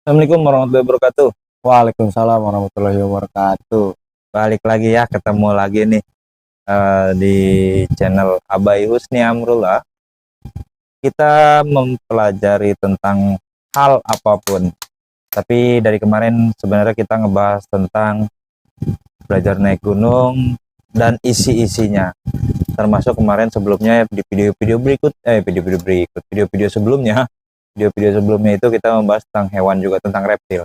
Assalamualaikum warahmatullahi wabarakatuh. Waalaikumsalam warahmatullahi wabarakatuh. Balik lagi ya, ketemu lagi nih di channel Abai Husni Amrullah. Kita mempelajari tentang hal apapun. Tapi dari kemarin sebenarnya kita ngebahas tentang belajar naik gunung dan isi-isinya. Termasuk kemarin sebelumnya di video-video sebelumnya. Video-video sebelumnya itu kita membahas tentang hewan juga, tentang reptil.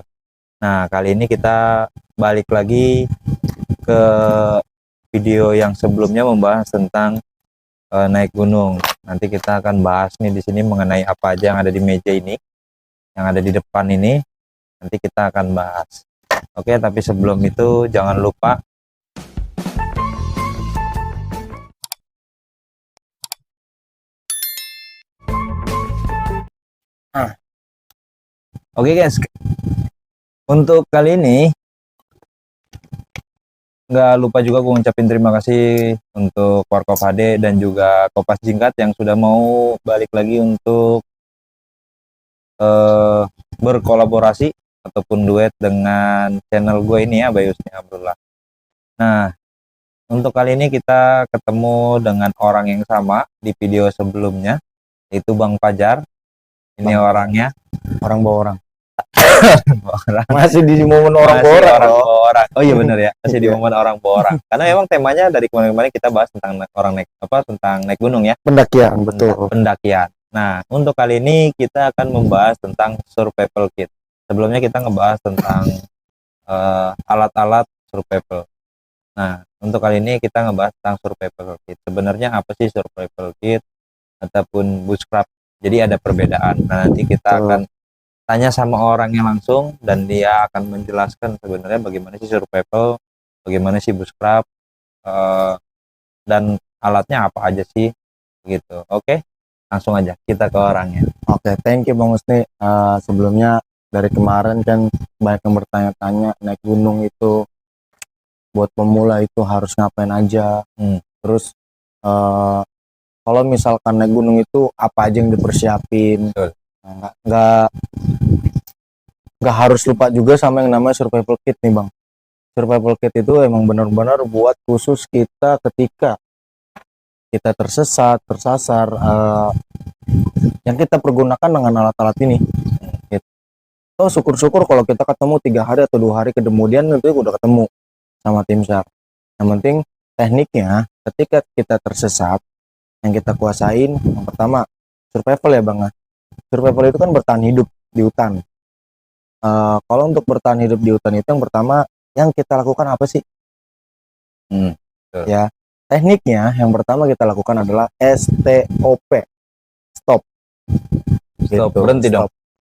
Nah, kali ini kita balik lagi ke video yang sebelumnya membahas tentang naik gunung. Nanti kita akan bahas nih di sini mengenai apa aja yang ada di meja ini, yang ada di depan ini. Nanti kita akan bahas. Oke, tapi sebelum itu jangan lupa Oke guys, untuk kali ini nggak lupa juga gue ngucapin terima kasih untuk Warkop HD dan juga Kopas Jingkat yang sudah mau balik lagi untuk berkolaborasi ataupun duet dengan channel gue ini ya, Abai Husni Amrullah. Nah, untuk kali ini kita ketemu dengan orang yang sama di video sebelumnya, yaitu Bang Fajar. Ini orangnya Orang bawa orang. orang. Masih di momen orang bawa orang. Orang. Oh iya benar ya, masih di momen orang bawa orang. Karena memang temanya dari kemarin-kemarin kita bahas tentang tentang naik gunung ya. Pendakian, betul. Pendakian. Nah, untuk kali ini kita akan membahas tentang survival kit. Sebelumnya kita ngebahas tentang alat-alat survival. Nah, untuk kali ini kita ngebahas tentang survival kit. Sebenarnya apa sih survival kit ataupun bushcraft? Jadi ada perbedaan. Nah, nanti kita akan tanya sama orangnya langsung dan dia akan menjelaskan sebenarnya bagaimana sih survival, bagaimana sih bushcraft, dan alatnya apa aja sih gitu. Oke, langsung aja kita ke orangnya. Oke, thank you Bang Husni. Sebelumnya dari kemarin kan banyak yang bertanya-tanya naik gunung itu buat pemula itu harus ngapain aja. Terus kalau misalkan naik gunung itu apa aja yang dipersiapin. Nah, nggak harus lupa juga sama yang namanya survival kit nih Bang. Survival kit itu emang benar-benar buat khusus kita ketika kita tersesat, tersasar, yang kita pergunakan dengan alat-alat ini. So, syukur-syukur kalau kita ketemu 3 hari atau 2 hari kemudian itu udah ketemu sama tim SAR. Yang penting tekniknya ketika kita tersesat, yang kita kuasain yang pertama survival ya Bang. Survival itu kan bertahan hidup di hutan. Kalau untuk bertahan hidup di hutan itu yang pertama yang kita lakukan apa sih? Ya, tekniknya yang pertama kita lakukan adalah STOP. Stop. Stop, Gitu. berhenti dong.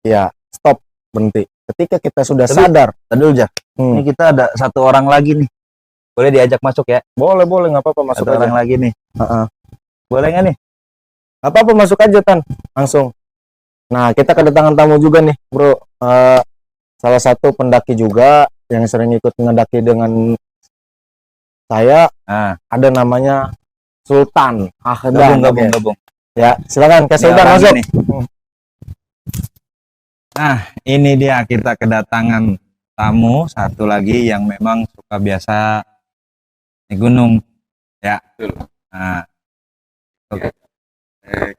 Ya, stop, berhenti. Ketika kita sudah sadar, Tadi aja. Ini kita ada satu orang lagi nih. Boleh diajak masuk ya? boleh nggak apa-apa masuk Satu aja. orang lagi nih. Boleh nggak nih? Apa-apa masuk aja Tan, langsung. Nah, kita kedatangan tamu juga nih, Bro. Salah satu pendaki juga yang sering ikut mendaki dengan saya. Ada namanya Sultan Ahdan. Gabung. Ya, silakan ke Sultan masuk. Nih. Nah, ini dia kita kedatangan tamu satu lagi yang memang suka biasa naik gunung. Ya. Nah, oke.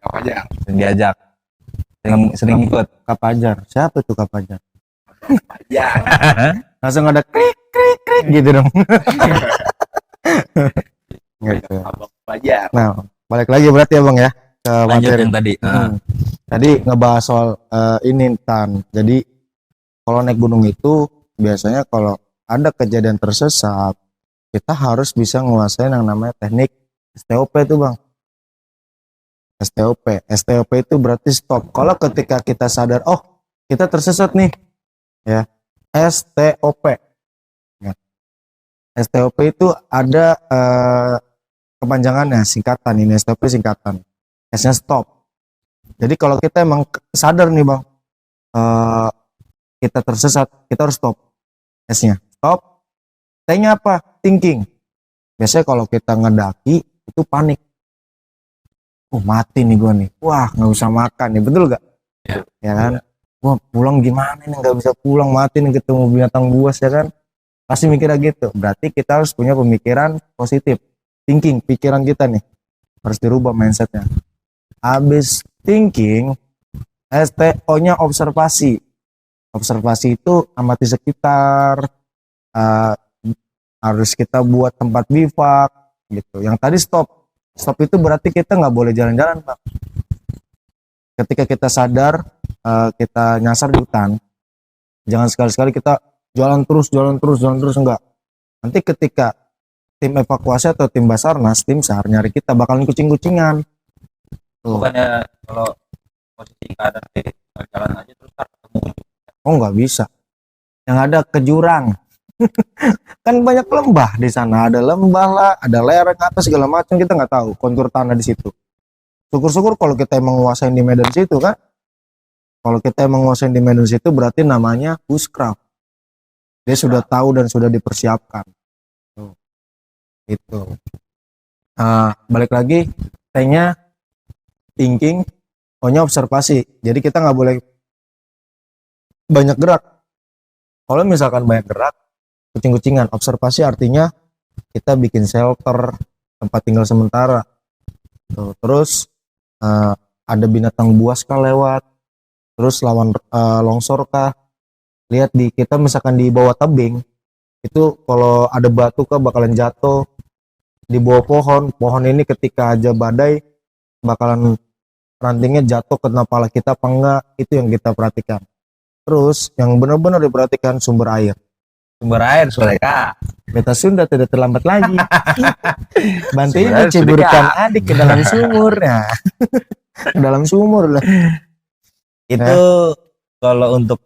Kapajar. Sering diajak. Sering ikut. Kapajar. Siapa tuh Kapajar? Ya. Langsung ada krik gitu dong. Gitu. Nah, balik lagi berarti ya Bang ya ke Lanjut materi yang tadi. Tadi ngebahas soal ini Tan. Jadi kalau naik gunung itu biasanya kalau ada kejadian tersesat, kita harus bisa menguasai yang namanya teknik STOP itu Bang. STOP itu berarti stop. Kalau ketika kita sadar, oh kita tersesat nih, ya STOP. Ya. STOP itu ada kepanjangannya, singkatan ini STOP singkatan. S-nya stop. Jadi kalau kita emang sadar nih Bang, kita tersesat, kita harus stop. S-nya stop. T-nya apa? Thinking. Biasanya kalau kita ngedaki itu panik. Mati nih gue nih. Wah, nggak usah makan nih, betul gak? Ya kan? wah pulang gimana nih, nggak bisa pulang, mati nih ketemu binatang buas ya kan, pasti mikirnya gitu. Berarti kita harus punya pemikiran positif, thinking, pikiran kita nih harus dirubah mindsetnya. Habis thinking, STO-nya observasi. Observasi itu amati sekitar, eh, harus kita buat tempat bivak gitu. Yang tadi stop, stop itu berarti kita nggak boleh jalan-jalan, Pak. Ketika kita sadar, kita nyasar di hutan, jangan sekali-sekali kita jalan terus, jalan terus, jalan terus, enggak. Nanti ketika tim evakuasi atau tim Basarnas, tim SAR nyari kita bakalan kucing-kucingan. Tuh. Bukannya kalau posisi keadaan di jalan aja terus ntar ketemu. Oh nggak bisa. Yang ada ke jurang. Kan banyak lembah di sana. Ada lembah lah, ada lereng apa segala macam, kita nggak tahu kontur tanah di situ. Syukur-syukur kalau kita emang nguasain di medan situ kan. Kalau kita emang nguasain di medan situ berarti namanya bushcraft. Dia sudah tahu dan sudah dipersiapkan. Tuh. Itu. Balik lagi, T-nya thinking, O-nya observasi. Jadi kita nggak boleh banyak gerak. Kalau misalkan banyak gerak, kucing-kucingan. Observasi artinya kita bikin shelter, tempat tinggal sementara. Tuh. Terus ada binatang buas kah lewat, terus lawan longsor kah. Lihat di kita misalkan di bawah tebing, itu kalau ada batu kah bakalan jatuh. Di bawah pohon ini ketika aja badai bakalan rantingnya jatuh ke kepala kita apa enggak, itu yang kita perhatikan. Terus yang benar-benar diperhatikan sumber air. Sumber air mereka. Beta Sunda tidak terlambat lagi. Bantu Sumber ibu air ceburkan sudah. adik ke dalam sumur. Nah, ke dalam sumur lah. Itu kalau untuk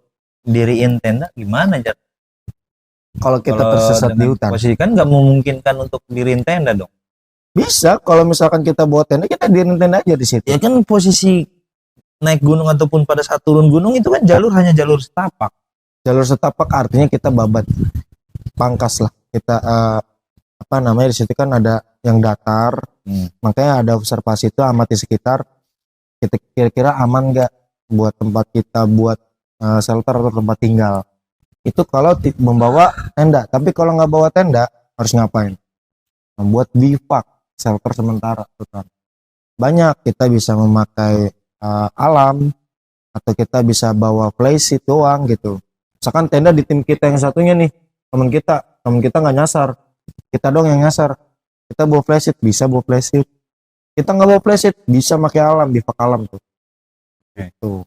diriin tenda gimana, Jar? Kalau kita Kalau tersesat di dengan hutan, posisi kan nggak memungkinkan untuk diriin tenda dong. bisa. Kalau misalkan kita bawa tenda, kita diriin tenda aja di situ. Ya kan posisi naik gunung ataupun pada saat turun gunung itu kan jalur hanya jalur setapak. Jalur setapak artinya kita babat pangkas lah. Kita apa namanya, di situ kan ada yang datar. Makanya ada observasi itu, amati sekitar. Kita kira-kira aman nggak buat tempat kita buat shelter atau tempat tinggal. Itu kalau membawa tenda. Tapi kalau nggak bawa tenda harus ngapain? Membuat bivak, shelter sementara. Banyak, kita bisa memakai alam, atau kita bisa bawa flysheet doang gitu. Misalkan tenda di tim kita yang satunya nih, teman kita nggak nyasar, kita dong yang nyasar, kita bawa flysheet, bisa bawa flysheet. Kita nggak bawa flysheet, bisa pakai alam, bivak alam tuh. Tuh.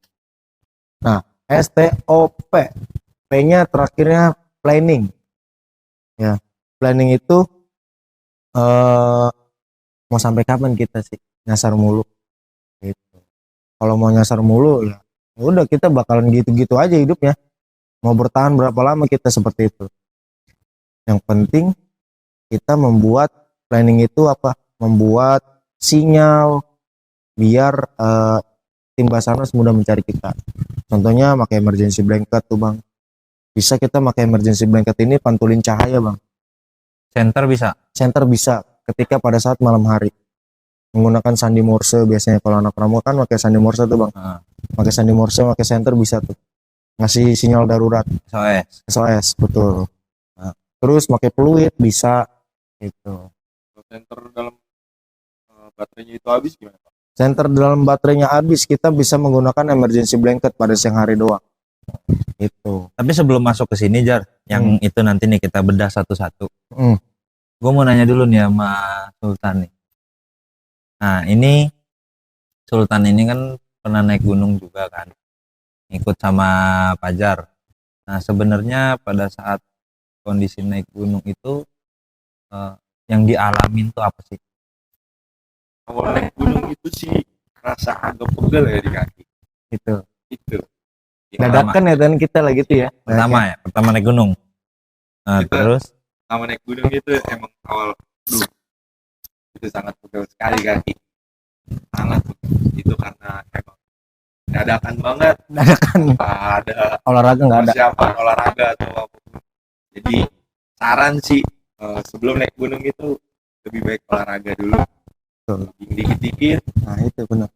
Nah, STOP, P-nya terakhirnya planning. Ya, planning itu mau sampai kapan kita sih nyasar mulu? Gitu. Kalau mau nyasar mulu ya udah, kita bakalan gitu-gitu aja hidupnya. Mau bertahan berapa lama kita seperti itu. Yang penting kita membuat planning itu apa? Membuat sinyal biar tim Basarnas mudah mencari kita. Contohnya pakai emergency blanket tuh Bang. Bisa kita pakai emergency blanket ini pantulin cahaya Bang. Center bisa. Center bisa ketika pada saat malam hari. Menggunakan sandi Morse biasanya, kalau anak pramuka kan pakai sandi Morse tuh Bang. Pakai sandi Morse, pakai center bisa tuh. Ngasih sinyal darurat. SOS betul. Nah, terus pakai peluit bisa gitu. Center dalam baterainya itu habis gimana Pak? Center dalam baterainya habis, kita bisa menggunakan emergency blanket pada siang hari doang. Itu. Tapi sebelum masuk ke sini, Jar, yang itu nanti nih kita bedah satu-satu. Gue mau nanya dulu nih sama Sultan nih. Nah, ini Sultan ini kan pernah naik gunung juga kan, ikut sama Pajar. Nah, sebenarnya pada saat kondisi naik gunung itu yang dialamin tuh apa sih? Awal naik gunung itu sih rasa agak pegel ya di kaki. Itu. Dadakan ya dan kita lah gitu ya. Pertama naik gunung. Nah, Kita- terus Sama naik gunung itu emang awal itu sangat pegel sekali kaki. Sangat pegel. Itu karena emang dadakan banget. Dadakan. Ada Olahraga nggak ada. persiapan olahraga atau apapun. Jadi saran sih sebelum naik gunung itu lebih baik olahraga dulu. Betul. Dikit-dikit. Nah itu benar.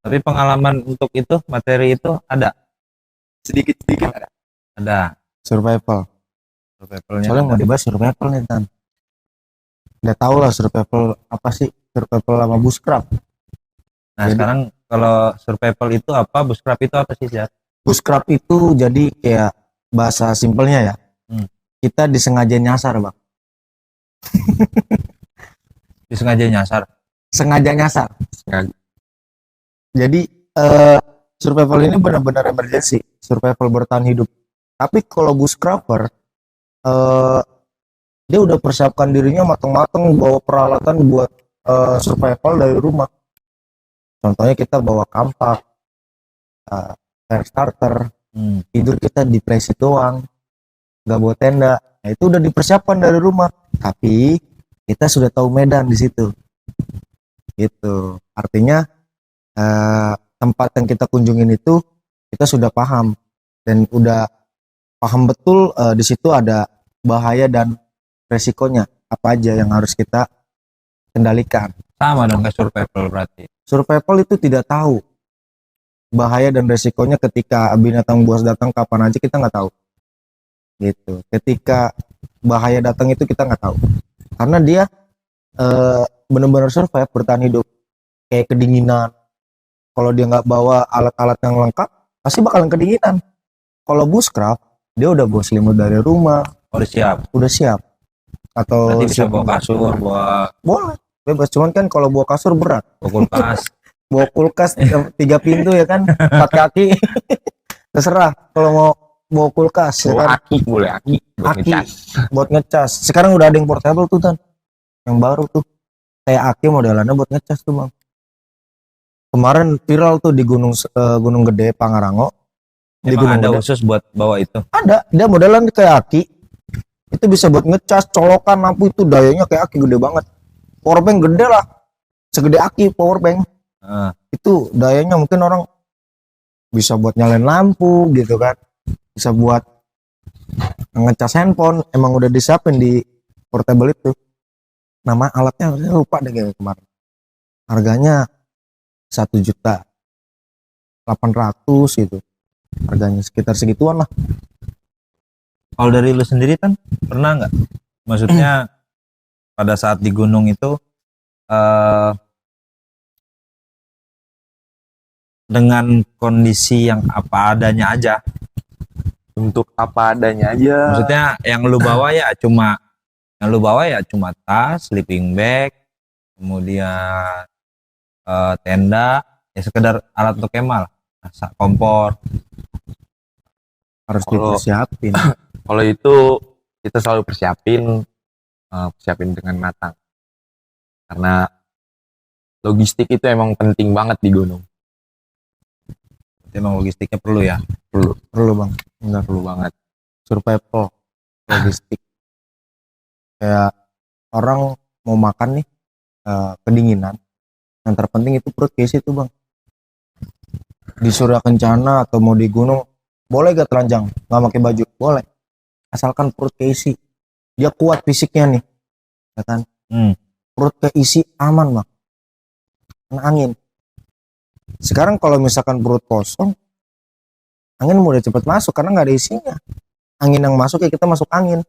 Tapi pengalaman untuk itu, materi itu ada. Sedikit-sedikit ada. Ada. Survival. Survivalnya Soalnya ada. mau dibahas survival nih Tan. Udah tau lah survival apa sih? Survival sama bushcraft. Nah, Jadi- sekarang kalau survival itu apa, bushcraft itu apa sih, Jar? Bushcraft itu jadi kayak bahasa simpelnya ya. Hmm. Kita disengaja nyasar bang. Disengaja nyasar. Sengaja nyasar. Sengaja. Jadi survival ini benar-benar emergency. Survival bertahan hidup. Tapi kalau bushcrafter dia udah persiapkan dirinya matang-matang, bawa peralatan buat survival dari rumah. Contohnya kita bawa kampak, fire starter, tidur kita di place doang, nggak bawa tenda. Nah, itu udah dipersiapkan dari rumah. Tapi kita sudah tahu medan di situ. Gitu. Artinya tempat yang kita kunjungin itu kita sudah paham dan udah paham betul di situ ada bahaya dan resikonya apa aja yang harus kita kendalikan. Sama dong kayak survival berarti. Survival itu tidak tahu bahaya dan resikonya ketika binatang buas datang kapan aja kita nggak tahu. Gitu. Ketika bahaya datang itu kita nggak tahu. Karena dia benar-benar survive bertahan hidup. Kayak kedinginan. Kalau dia nggak bawa alat-alat yang lengkap, pasti bakalan kedinginan. Kalau bushcraft, dia udah bawa selimut dari rumah, Oh, siap. udah siap. Atau Nanti bisa siap bawa kasur, bawa boleh, bebas. Cuman kan kalau bawa kasur berat. kulkas. Bawa kulkas 3 pintu ya kan, 4 kaki. Terserah kalau mau bawa kulkas ya kan, Aki boleh aki. Buat aki ngecas. buat ngecas. Sekarang udah ada yang portable tuh Tan, yang baru tuh kayak aki modelannya buat ngecas tuh bang. Kemarin viral tuh di Gunung Gede Pangarango. Di Emang Gunung ada Gede. khusus buat bawa itu. Ada, dia modelan kayak aki. Itu bisa buat ngecas, colokan lampu, itu dayanya kayak aki gede banget. Powerbank gede lah, segede aki powerbank. Heeh. Itu dayanya mungkin orang bisa buat nyalain lampu gitu kan, bisa buat ngecas handphone. Emang udah disiapin di portable itu. Nama alatnya saya lupa deh kayak kemarin. Harganya 1.800.000 gitu. Harganya sekitar segituan lah. Kalau dari lu sendiri kan pernah nggak? Maksudnya pada saat di gunung itu dengan kondisi yang apa adanya aja. Untuk apa adanya aja. Maksudnya yang lu bawa ya cuma tas, sleeping bag, kemudian tenda, ya sekedar alat untuk kemah lah. Kompor. Harus Kalau- dipersiapin. Kalau itu kita selalu persiapin dengan matang. Karena logistik itu emang penting banget di gunung. Emang logistiknya perlu ya. Perlu bang, benar. Perlu banget. Survival, logistik. Kayak orang mau makan nih, kedinginan, yang terpenting itu perut keisi tuh bang. Di Surya Kencana atau mau di gunung, boleh gak telanjang, nggak pakai baju, boleh, asalkan perut keisi. Dia kuat fisiknya nih, ya kan. Perut keisi aman bang, kena angin. Sekarang kalau misalkan perut kosong, angin udah cepet masuk karena nggak ada isinya. Angin yang masuk ya kita masuk angin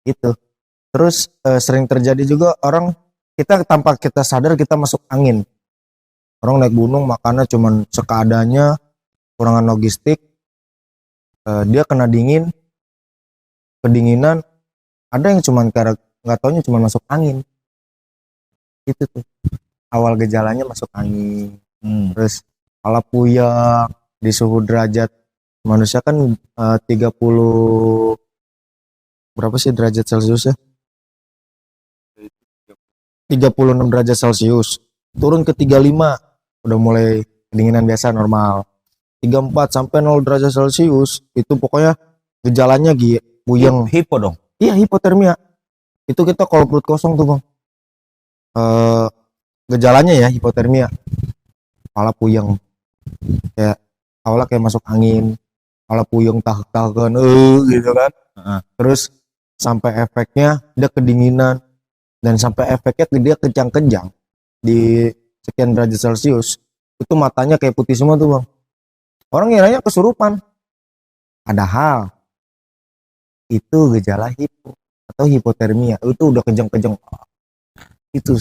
gitu. Terus sering terjadi juga orang, kita tanpa kita sadar kita masuk angin. Orang naik gunung makannya cuman sekadanya, kurangan logistik, dia kena dingin, kedinginan. Ada yang cuman karena nggak taunya cuman masuk angin. Itu tuh awal gejalanya masuk angin. Terus kepala puyeng di suhu derajat manusia kan 30 berapa sih derajat Celcius ya? 36 derajat Celcius. Turun ke 35 udah mulai kedinginan biasa normal. 34 sampai 0 derajat Celcius itu pokoknya gejalanya puyeng. Hipo dong. Iya, hipotermia. Itu kita kalau perut kosong tuh bang. Gejalanya ya hipotermia. Kepala puyeng. Kayak awalnya kayak masuk angin. Kepala puyeng tahak-tahakan gitu kan. Terus sampai efeknya dia kedinginan. Dan sampai efeknya dia kejang-kejang. Di sekian derajat Celcius. itu matanya kayak putih semua tuh bang. Orang ngiranya kesurupan, padahal itu gejala hipo atau hipotermia. Itu udah kejang-kejang. Itu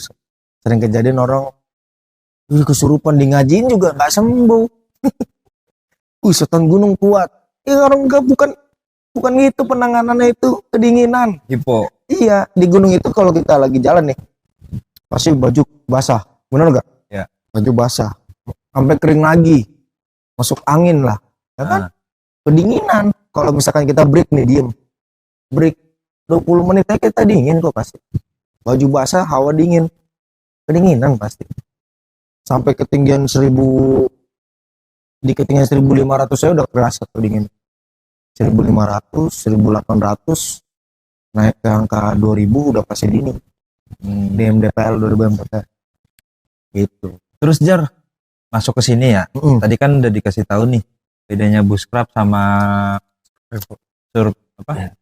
sering kejadian orang kesurupan di ngajiin juga nggak sembuh. Setan gunung kuat. Orang enggak, bukan itu penanganannya, itu kedinginan. Hipo. Iya, di gunung itu kalau kita lagi jalan nih, pasti baju basah, bener nggak? Ya. Baju basah, sampai kering lagi, masuk angin lah, ya kan? Nah, Kedinginan. Kalau misalkan kita break nih, diem, break 20 menit aja kita dingin kok pasti. Baju basah, hawa dingin, kedinginan pasti. Sampai ketinggian 1000, di ketinggian 1500 saya udah kerasa tuh dingin. 1500, 1800, naik ke angka 2000 udah pasti dingin. DMDPL 2000 mdpl gitu. terus Jar, masuk ke sini ya. Tadi kan udah dikasih tahu nih bedanya bushcraft sama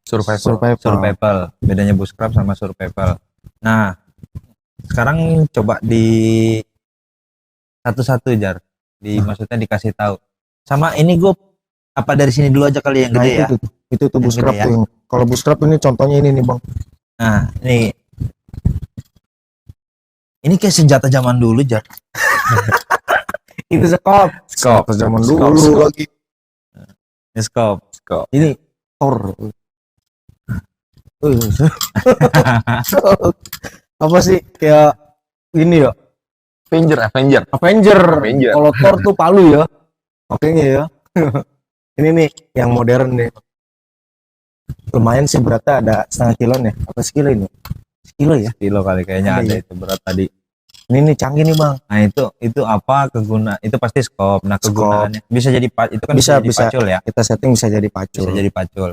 survival. Bedanya bushcraft sama survival. Nah, sekarang coba di satu-satu Jar. Maksudnya dikasih tahu. Sama ini gue apa dari sini dulu aja kali yang Nah gede ya. itu tuh Yang bushcraft gede ya. tuh. Kalau bushcraft ini contohnya ini nih bang. Nah, ini kayak senjata zaman dulu Jar. Itu skop zaman dulu lagi. Ini scope. Ini Thor. Apa sih kayak ini ya? Avenger. Kalau Thor tuh palu ya. Makanya ya. Ini nih yang modern nih. Lumayan sih beratnya, ada setengah kilo nih. Apa sekilo ini? Sekilo ya? Kilo kali kayaknya Ada ada ya. itu berat tadi. Ini nih canggih nih bang. Nah, itu apa kegunaan? Itu pasti scope. Nah, Scope. kegunaannya bisa jadi itu kan Bisa, jadi bisa. pacul ya. Kita setting bisa jadi pacul. Bisa jadi pacul.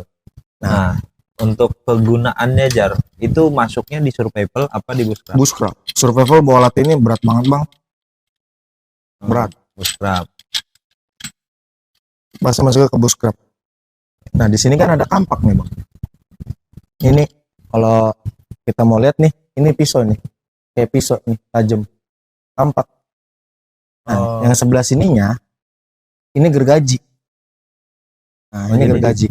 Nah. Nah, untuk kegunaannya Jar, itu masuknya di survival apa di bushcraft? Bushcraft. Survival bawa alat ini berat banget bang. Berat. Bushcraft. Masuk ke bushcraft. Nah di sini kan ada kampak nih bang. Ini kalau kita mau lihat nih, ini pisau nih, kayak pisau nih, tajam, kampak. Nah, yang sebelah sininya, ini gergaji. Nah, ini jadi gergaji.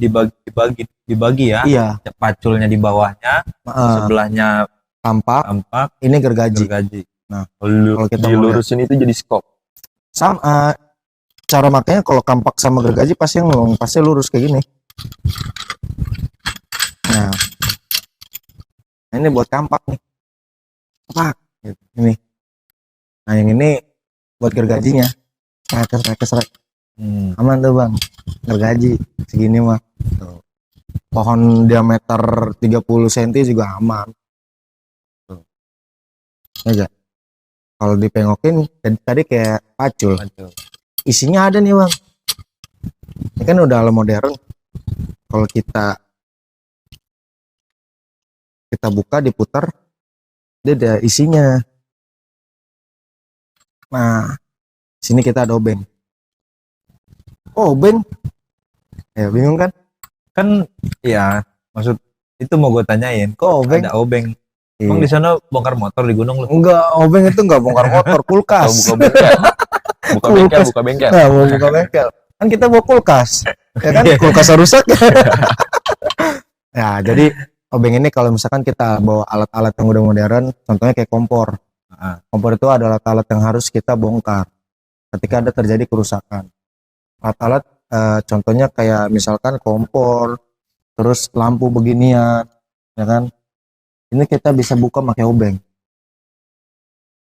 dibagi ya. Iya. Paculnya di bawahnya, sebelahnya kampak, ini gergaji. Nah, kalau kita mau lihat, dilurusin itu jadi skop. sama cara makanya kalau kampak sama gergaji pasti lurus kayak gini. Nah, ini buat kampak nih. Kampak. Gitu. Ini. Nah, yang ini buat gergajinya. Serak. Aman tuh bang. Gergaji segini mah. Tuh. Pohon diameter 30 cm juga aman. Tuh. Ya gak? Kalau dipengokin tadi kayak pacul. Isinya ada nih bang. Ini kan udah ala modern. Kalau kita buka, diputar, dia ada isinya. Nah, sini kita ada obeng. Oh, obeng. Ya, bingung kan? Kan ya, maksud itu mau gue tanyain. Kok Obeng? ada obeng? Emang di sana bongkar motor di gunung lu? Enggak, obeng itu enggak bongkar motor, kulkas. Buka bengkel. Nah, mau buka bengkel. Kan kita bawa kulkas. Ya kan, kulkas rusak. Ya, jadi obeng ini kalau misalkan kita bawa alat-alat yang udah modern, contohnya kayak kompor. Kompor itu adalah alat yang harus kita bongkar ketika ada terjadi kerusakan. Alat-alat contohnya kayak misalkan kompor, terus lampu beginian, ya kan? Ini kita bisa buka pakai obeng.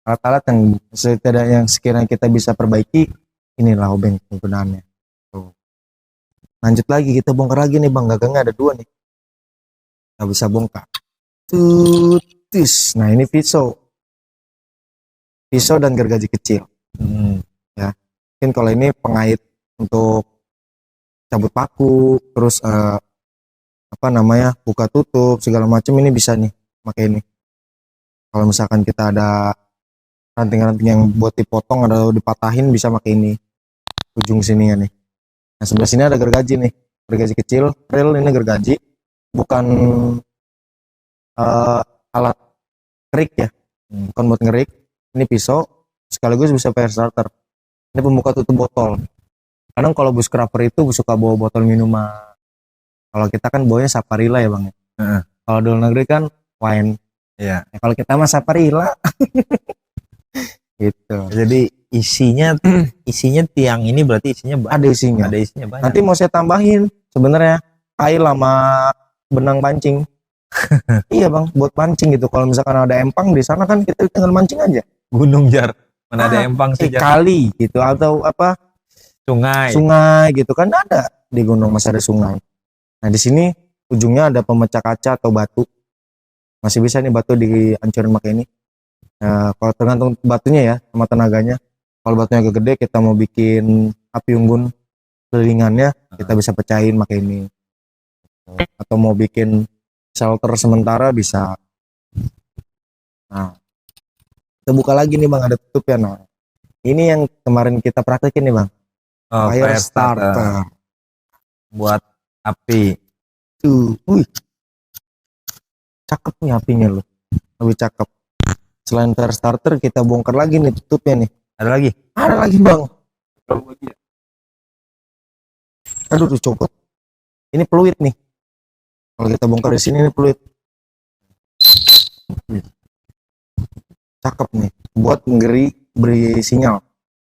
Alat-alat yang sekiranya kita bisa perbaiki, inilah obeng penggunaannya. Tuh. Lanjut lagi, kita bongkar lagi nih bang, gagangnya ada 2 nih. Nggak bisa bongkar. Tutis. Nah ini pisau dan gergaji kecil. Ya, mungkin kalau ini pengait untuk cabut paku, terus buka tutup segala macam, ini bisa nih pakai ini. Kalau misalkan kita ada ranting-ranting yang buat dipotong atau dipatahin, bisa pakai ini ujung sininya nih. Nah sebelah sini ada gergaji nih, gergaji kecil, reel. Ini gergaji, bukan alat kerik ya, bukan buat ngerik. Ini pisau sekaligus bisa fire starter. Ini pembuka tutup botol. Kadang kalau bus scrapper itu suka bawa botol minuman. Kalau kita kan bawanya Saparilla ya bang. Heeh. Kalau di luar negeri kan wine. Iya. Ya, kalau kita mah Saparilla. Gitu. Jadi isinya tiang ini berarti isinya Ada isinya. ada isinya banyak. Nanti mau saya tambahin sebenarnya air sama benang pancing. Iya bang, buat pancing gitu. Kalau misalkan ada empang di sana kan kita tinggal mancing aja. gunung Jar. Mana ada Ah, empang sih Jar? Kali gitu atau apa Sungai. sungai gitu kan ada di gunung masih ada sungai. Nah di sini ujungnya ada pemecah kaca atau batu. Masih bisa nih batu dihancurin pakai ini. Nah, kalau tergantung batunya ya sama tenaganya. Kalau batunya agak gede kita mau bikin api unggun kelilingannya kita bisa pecahin pakai ini. Atau mau bikin shelter sementara bisa. Nah, kita buka lagi nih bang, ada tutup ya. Nah, ini yang kemarin kita praktekin nih bang, Oh, fire fire starter. starter. Buat api. Tuh, wih, cakep nih apinya loh, lebih cakep. Selain fire starter kita bongkar lagi nih tutupnya nih. Ada lagi? Ada lagi bang. Tahu lagi ya? Aduh, dicopot. Ini peluit nih. Kalau kita bongkar di sini ini peluit. Cakep nih. Buat beri sinyal.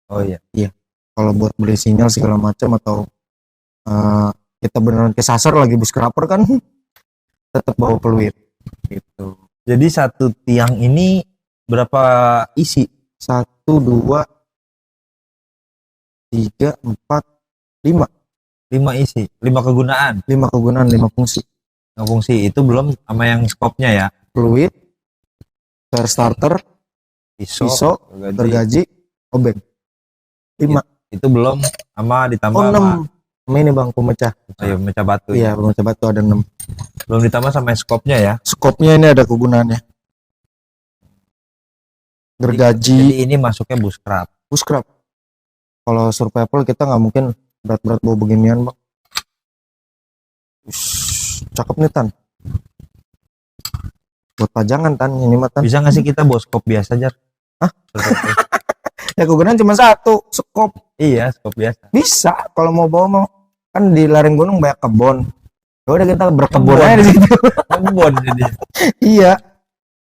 Oh iya. Kalau buat beri sinyal segala macam atau kita beneran kesasar lagi bus scraper kan tetap bawa peluit. Gitu. Jadi satu tiang ini berapa isi? 1, 2, 3, 4, 5. 5 isi, 5 kegunaan. 5 kegunaan, 5 fungsi. Nah, fungsi itu belum sama yang skopnya ya. Fluid, fire starter, pisau, gergaji. gergaji, obeng. 5. Itu belum sama ditambah Oh, sama 6. Sama ini bang, pemecah. mecah batu. Iya, pemecah batu ada 6. Belum ditambah sama skopnya ya. Skopnya ini ada kegunaannya. Gergaji, Jadi ini masuknya bus scrap. bus scrap. Kalau survival kita nggak mungkin berat-berat bawa beginian bang. Cakep nih Tan. Buat pajangan Tan, ini mah Tan. Bisa nggak sih kita bawa skop biasa Jar? Hah? Seperti- Ya kegunaan cuma 1, skop. iya, skop biasa. Bisa kalau mau bawa mau. Kan di lereng gunung banyak kebun. Ya udah kita berkebun Kebun. aja di situ. Kebon jadi. Iya.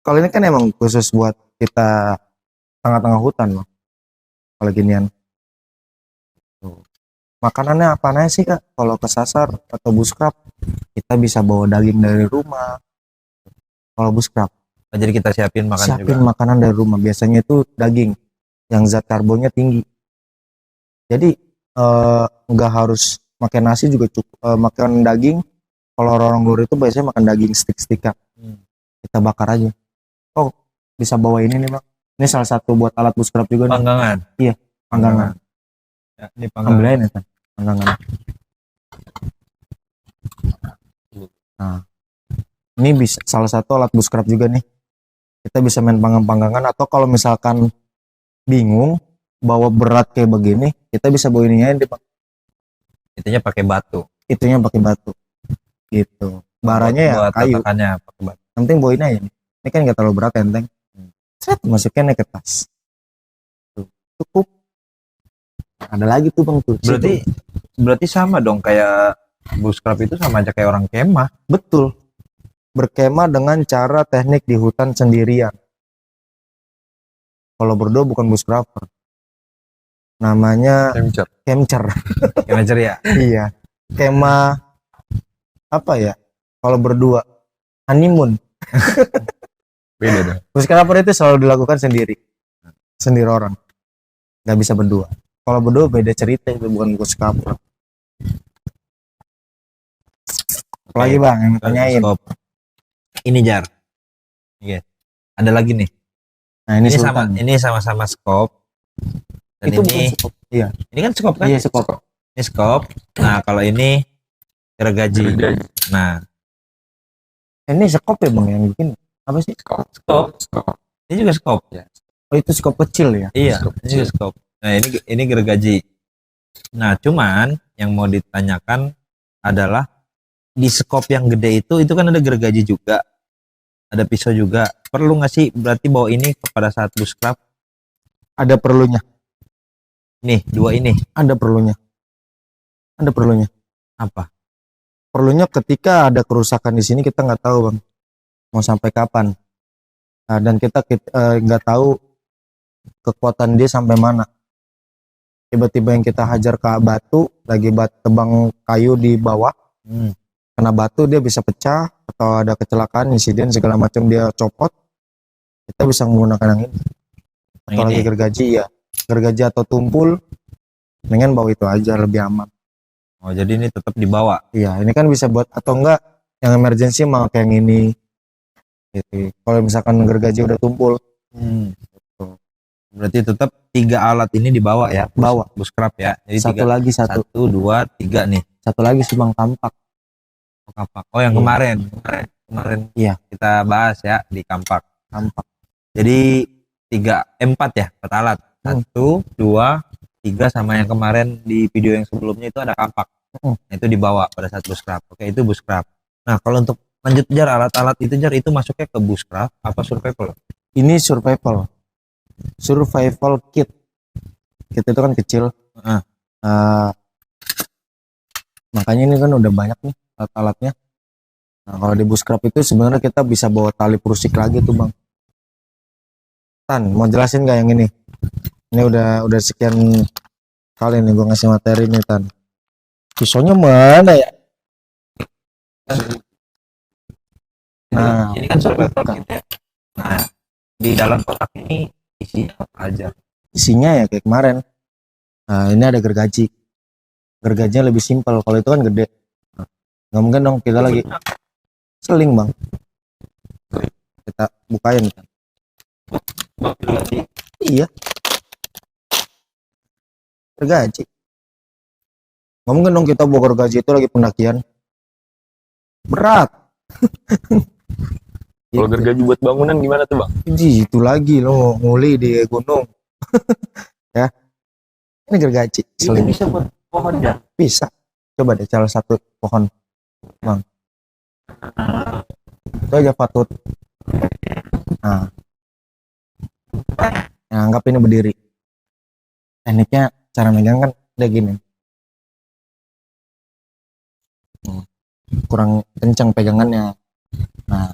Kalau ini kan emang khusus buat kita tengah-tengah hutan loh. Kalau ginian. Tuh. Makanannya apa aja sih kak? Kalau kesasar atau buskrap kita bisa bawa daging dari rumah. Kalau buskrap Jadi kita siapin makan siapin juga. makanan dari rumah. Biasanya itu daging yang zat karbonnya tinggi. Jadi nggak harus makan nasi juga cukup. Makan daging. Kalau orang luar itu biasanya makan daging stick-stickan. Kita bakar aja. Oh bisa bawa ini nih bang. Ini salah satu buat alat buskrap juga nih. Panggangan. Panggangan. Ya, ini panggangan. Ambilin ya kan panggangan. Nah ini bisa salah satu alat buskrap juga nih. Kita bisa main panggang-panggangan atau kalau misalkan bingung bawa berat kayak begini kita bisa bawa ininya deh bang. Itunya pakai batu. Itunya pakai batu gitu. Baranya ya Buat kayu. tatakannya pakai batu. Yang penting bawa ini aja nih. Ini kan nggak terlalu berat enteng. Set masukin ke tas. Tuh, cukup. Ada lagi tuh bang tuh. Berarti sama dong kayak buskrap itu sama aja kayak orang kemah. Betul. Berkemah dengan cara teknik di hutan sendirian. Kalau berdua bukan buscrapper. Namanya camcher. Kemah ceria. Iya. Kemah apa ya? Kalau berdua honeymoon. Beda dong. Buscrapper itu selalu dilakukan sendiri. Sendiri orang. Nggak bisa berdua. Kalau berdua beda cerita itu bukan buscrapper. Apalagi bang yang tanyain. Skop. Ini Jar. Iya. Ada lagi nih. Nah ini, Ini sama-sama skop. Dan itu ini bukan skop. Iya. ini kan skop kan? Iya skop. Ini skop. Nah, kalau ini gergaji. Nah, Ini skop ya bang yang bikin apa sih? skop. Ini juga skop. Oh itu skop kecil ya? Iya, ini juga skop. Nah, ini gergaji. Nah, cuman yang mau ditanyakan adalah di skop yang gede itu kan ada gergaji juga. Ada pisau juga. Perlu nggak sih berarti bawa ini pada saat buskrap? Ada perlunya. Nih, dua ini Ada perlunya. Ada perlunya. apa? Perlunya ketika ada kerusakan di sini kita nggak tahu bang mau sampai kapan. Nah, dan kita nggak tahu kekuatan dia sampai mana. Tiba-tiba yang kita hajar ke batu, lagi tebang kayu di bawah, Hmm. kena batu dia bisa pecah atau ada kecelakaan, insiden segala macam dia copot. Kita bisa menggunakan yang ini. Atau Yang lagi ini. gergaji ya, gergaji atau tumpul, dengan bawa itu aja lebih aman. Oh, jadi ini tetap dibawa. Iya, ini kan bisa buat atau enggak yang emergency mah kayak yang ini. Gitu. Kalau misalkan gergaji udah tumpul, Hmm. Berarti tetap 3 alat ini dibawa ya. bawa. Buskrap ya. Jadi Satu 3, lagi satu 1, 2, 3 nih. satu lagi sih bang, tampak. Oh, kampak. Oh, yang Iya. kemarin Iya. kita bahas ya di kampak. Tampak. Jadi 4 ya, 4 alat. Hmm. 1, 2, 3 sama yang kemarin di video yang sebelumnya itu ada kampak. Nah, itu dibawa pada saat buskrap. Oke, itu buskrap. Nah, kalau untuk lanjut jar alat-alat itu jar itu masuknya ke buskrap apa survival? Ini survival kit. Kit itu kan kecil. Heeh. Makanya ini kan udah banyak nih alat-alatnya. Nah, kalau di buskrap itu sebenarnya kita bisa bawa tali prusik lagi tuh bang. Tan, mau jelasin nggak yang ini? Ini udah sekian kali nih gue ngasih materi nih Tan. Pisaunya mana ya? Nah, Ini kan survival bukan. kit ya. Nah, di dalam kotak ini isinya apa aja? Isinya ya kayak kemarin. Nah, ini ada gergaji. Gergajinya lebih simpel. Kalau itu kan gede. Nggak mungkin dong kita lagi seling bang. Kita bukain kan. Iya. Gergaji. Nggak mungkin dong kita bawa gergaji itu lagi pendakian. Berat. Kalau gergaji buat bangunan gimana tuh bang? Iji, itu lagi lo nguli di gunung. Ya. Ini gergaji. Itu Seling. bisa buat pohon ya? Bisa. Coba deh salah satu pohon. Bang. Itu aja patut. Nah. Nah, anggap ini berdiri. Tekniknya cara megang kan udah gini. Kurang kencang pegangannya. Nah,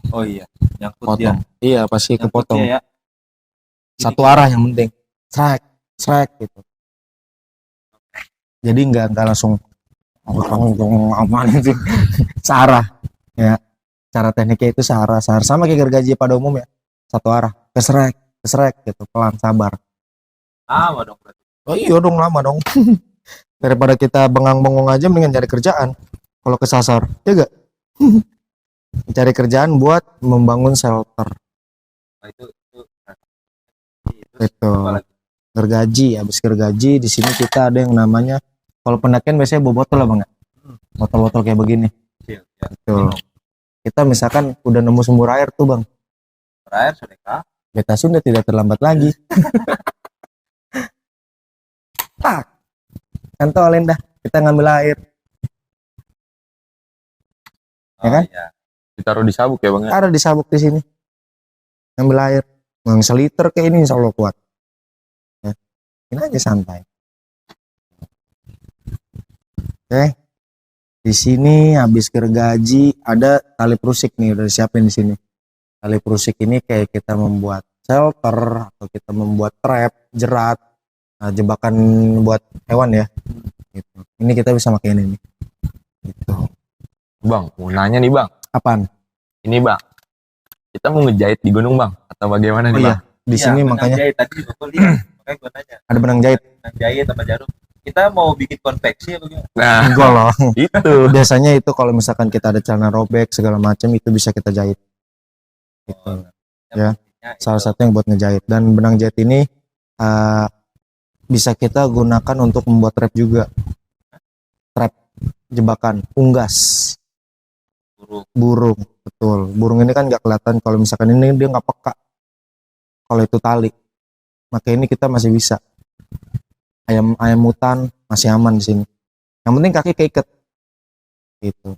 Oh iya, nyangkut dia. potong. Iya, pasti Nyangkut kepotong. dia ya. Satu arah yang penting. Strike gitu. Jadi nggak langsung aman itu. Searah. Ya. Cara tekniknya itu searah. Sama kayak gergaji pada umum ya. Satu arah. Kesrek gitu. Pelan, sabar. Lama dong berarti. Oh iya dong, lama dong. Daripada kita bengang-bengong aja mendingan cari kerjaan. Kalau kesasar, ya gak? Cari kerjaan buat membangun shelter. Nah, itu Itu apa lagi? gergaji, habis gergaji di sini kita ada yang namanya, kalau pendakian biasanya bawa botol lah bang ya? Botol-botol kayak begini. Kecil, ya. Tuh. Kita misalkan udah nemu sumber air tuh bang, Terakhir sudah beta sudah tidak terlambat lagi. Tak, kantolin dah, kita ngambil air. Ya kan? Iya. Ditaruh di sabuk ya bang ya? Ada di sabuk di sini, ngambil air, bang seliter kayak ini insya Allah kuat. Ya. Ini aja santai. Oke, di sini habis gergaji ada tali prusik nih udah disiapin di sini. Tali prusik ini kayak kita membuat shelter atau kita membuat trap, jerat, jebakan buat hewan ya. Gitu. Ini kita bisa pakai ini nih. Gitu. Bang, mau nanya nih bang. Apaan? Ini bang, kita mau ngejahit di gunung bang? Atau bagaimana Oh nih iya, bang? di sini benang makanya jahit tadi gue lihat. Makanya gue nanya, ada benang jahit. benang jahit sama jarum. Kita mau bikin konveksi apa gimana? Nah, Enggak loh. itu. Biasanya itu kalau misalkan kita ada celana robek segala macam itu bisa kita jahit. Gitu. Ya, salah satu yang buat ngejahit. Dan benang jahit ini bisa kita gunakan untuk membuat trap juga. Trap jebakan unggas burung. Betul, burung ini kan nggak kelihatan kalau misalkan ini dia nggak peka kalau itu tali, maka ini kita masih bisa. Ayam hutan masih aman di sini, yang penting kaki keikat gitu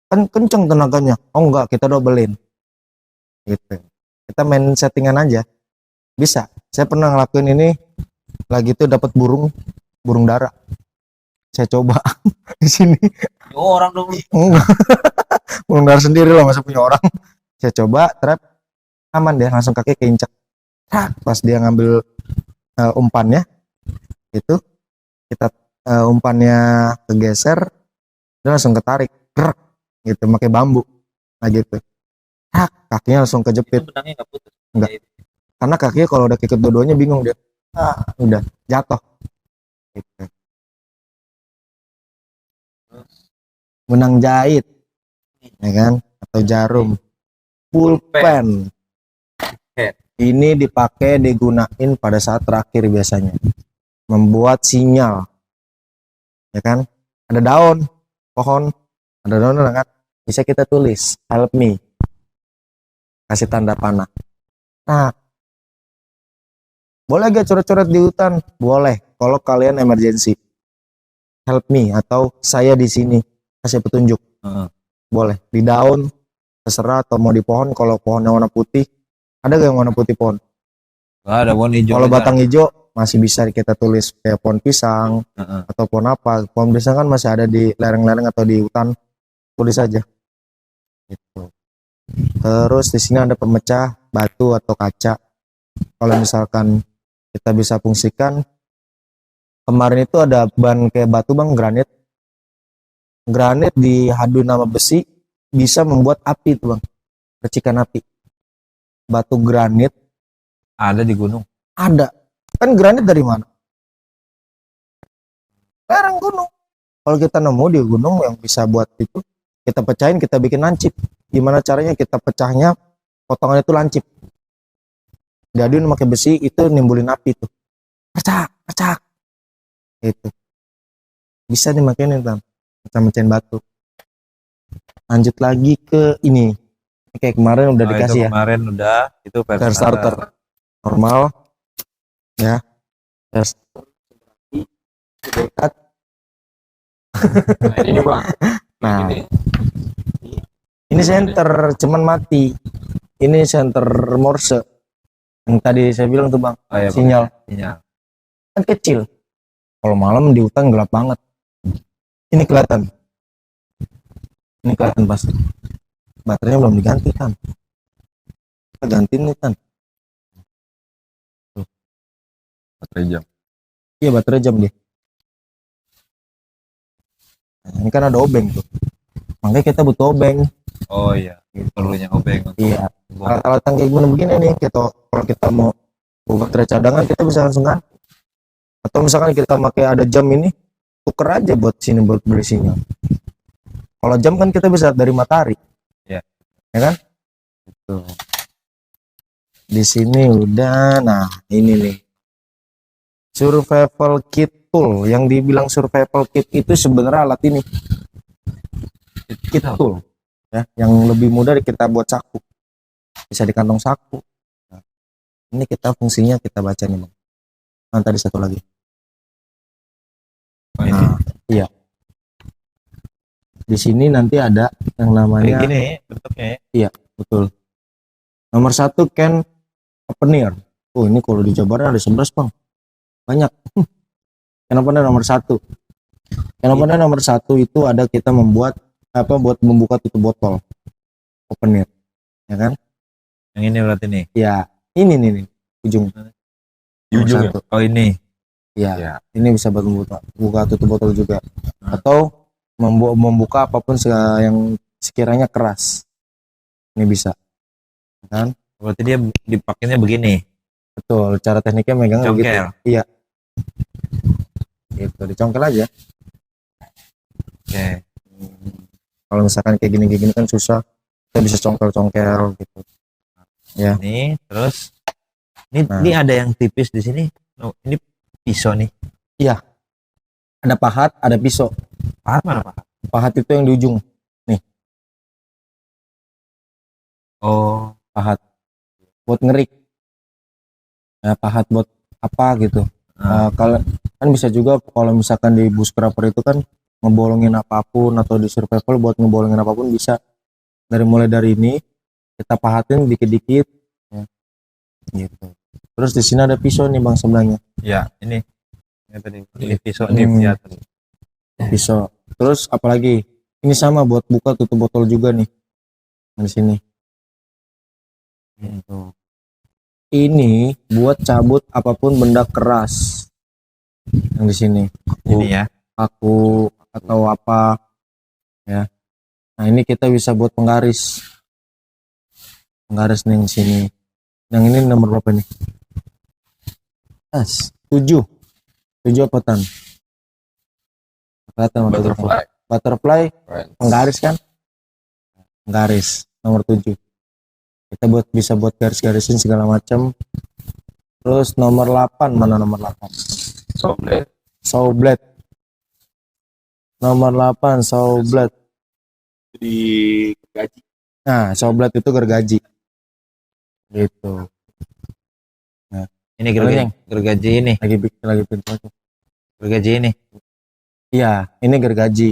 kan, kenceng tenaganya. Oh enggak, kita dobelin gitu, kita main settingan aja Bisa. Saya pernah ngelakuin ini lagi tuh dapat burung dara. Saya coba di sini. Oh, orang dong. Enggak. Burung dara sendiri loh, masa punya orang. Saya coba trap, aman dia, langsung kaki keinjak. Pas dia ngambil umpannya itu kita umpannya kegeser, dia langsung ketarik, gerak gitu, pakai bambu, nah gitu. Kakinya langsung kejepit. Itu benangnya nggak putus. Nggak. Karena kakinya kalau udah kikut dua-duanya bingung dia. Udah jatuh. Gitu. Benang jahit, ya kan? Atau jarum. Pulpen. Ini dipakai digunain pada saat terakhir biasanya. Membuat sinyal. Ya kan? Ada daun, pohon, ada daun kan? Bisa kita tulis, help me. Kasih tanda panah. Nah, boleh gak coret-coret di hutan? Boleh, kalau kalian emergency. Help me atau saya di sini, kasih petunjuk. Boleh di daun, terserah, atau mau di pohon. Kalau pohonnya warna putih, ada gak yang warna putih pohon? Nggak ada pohon hijau. Kalau batang hijau masih bisa kita tulis kayak pohon pisang atau pohon apa. Pohon pisang kan masih ada di lereng-lereng atau di hutan, tulis aja. Gitu. Terus di sini ada pemecah batu atau kaca. Kalau misalkan kita bisa fungsikan, kemarin itu ada ban kayak batu bang, granit. Granit dihadu nama besi bisa membuat api tuh bang, percikan api. Batu granit Ada di gunung. ada. Kan granit dari mana? Lereng gunung. Kalau kita nemu di gunung yang bisa buat itu, kita pecahin, kita bikin lancip. Gimana caranya kita pecahnya? Potongan itu lancip. Jadi pakai besi itu nimbulin api tuh. Pecah. Itu. Bisa dimakinin bang. Pecah-pecahin batu. Lanjut lagi ke ini. Kayak kemarin udah dikasih itu ya. kemarin udah itu Fire starter. Normal. Ya. Fire starter. Dekat. Nah, ini bang. Nah. Ini. Ini senter cuman mati. Ini senter Morse. Yang tadi saya bilang tuh bang, sinyal. Kan kecil. Kalau malam di hutan gelap banget. Ini kelihatan. Ini kelihatan pasti. Baterainya belum diganti kan. Kita gantiin nih kan. baterai jam. Iya baterai jam dia. Nah, ini kan ada obeng tuh. Makanya kita butuh obeng. Oh iya, perlunya obeng untuk Iya. Alat-alat yang kayak begini nih, kalau kita mau buat baterai cadangan kita bisa langsung ganti. Atau misalkan kita pakai ada jam ini, tuker aja buat sini buat beli sinyal. Kalau jam kan kita bisa dari matahari. Iya. Ya kan? Gitu. Di sini udah, nah ini nih. Survival kit tool, yang dibilang survival kit itu sebenarnya alat ini. Kit tool. Ya, yang lebih mudah kita buat saku. Bisa di kantong saku. Nah, ini kita fungsinya kita baca nih, Bang. Nah, tadi satu lagi. Nah, iya. Di sini nanti ada yang namanya kayak gini bentuknya ya. Iya, betul. Nomor 1 can opener. Oh, ini kalau di Jabar ada 11, Bang. Banyak. Can opener nomor 1. Can opener nomor 1 itu ada kita membuat buat membuka tutup botol. Opener. Ya kan? Yang ini berarti nih. Ya, ini nih ujung. Ujung ya? Oh ini. Ya, ini bisa buat buka tutup botol juga. Atau membuka apapun yang sekiranya keras. Ini bisa. Kan? Berarti dia dipakainya begini. Betul, cara tekniknya megang Congkel. gitu. Iya. Gitu, dicongkel aja. Oke. Kalau misalkan kayak gini kan susah. Kita bisa congkel gitu. Ya. Ini terus ini ada yang tipis di sini. Oh, ini pisau nih. Iya. Ada pahat, ada pisau. Pahat mana pahat? Pahat itu yang di ujung. Nih. Oh, pahat. Buat ngerik. Ya, pahat buat apa gitu. Kalau kan bisa juga kalau misalkan di bushcraper itu kan ngebolongin apapun, atau di survival buat ngebolongin apapun bisa. Mulai dari ini kita pahatin dikit-dikit ya. Gitu. Terus di sini ada pisau nih bang sebelahnya. Ya, ini tadi ini pisau Hmm. nih ya. Pisau. Terus apalagi? Ini sama buat buka tutup botol juga nih. Di sini. Gitu. Ini buat cabut apapun benda keras. Yang di sini. Ini ya. Aku atau apa ya. Nah, ini kita bisa buat penggaris. Penggaris nih di sini. Yang ini nomor berapa nih? 7. 7 apa tan? Kelihatan Butterfly. Butterfly Friends. penggaris kan? Penggaris nomor 7. Kita bisa buat garis-garisin segala macam. Terus nomor 8, mana nomor 8? Soblet. Saw blade. Nomor 8 saw blade. Di gaji. Nah, saw blade itu gergaji. Gitu. Ini Yang gergaji ini, lagi pintu aja. gergaji ini. Iya, ini gergaji.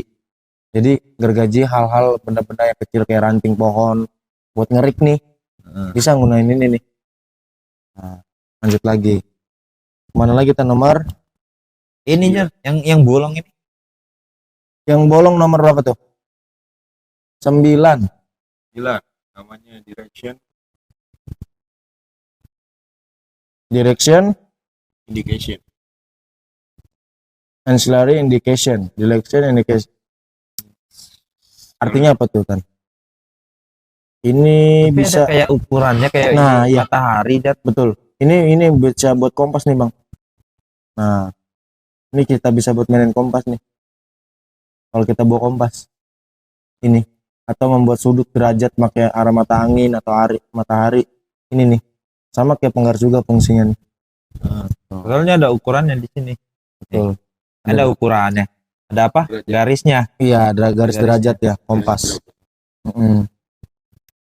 Jadi gergaji hal-hal benda-benda yang kecil kayak ranting pohon buat ngerik nih. Bisa gunain ini nih. Nah, lanjut lagi. Mana lagi kita nomor? Ininya yang bolong ini. Yang bolong nomor berapa tuh? 9. Gila. Namanya direction Direction indication. ancillary indication. Direction indication. Artinya apa tuh kan? Ini Tapi bisa ada kayak ukurannya kayak Nah, ini, iya. matahari dat. betul. Ini bisa buat kompas nih, Bang. Nah, ini kita bisa buat mainin kompas nih. Kalau kita bawa kompas. Ini atau membuat sudut derajat pakai arah mata angin atau matahari. Ini nih. Sama kayak penggaris juga fungsinya nih. Soalnya ada ukurannya di sini. Betul. Ada ukurannya. Ada apa? Derajat. Garisnya. Iya, ada garis derajat ya, kompas.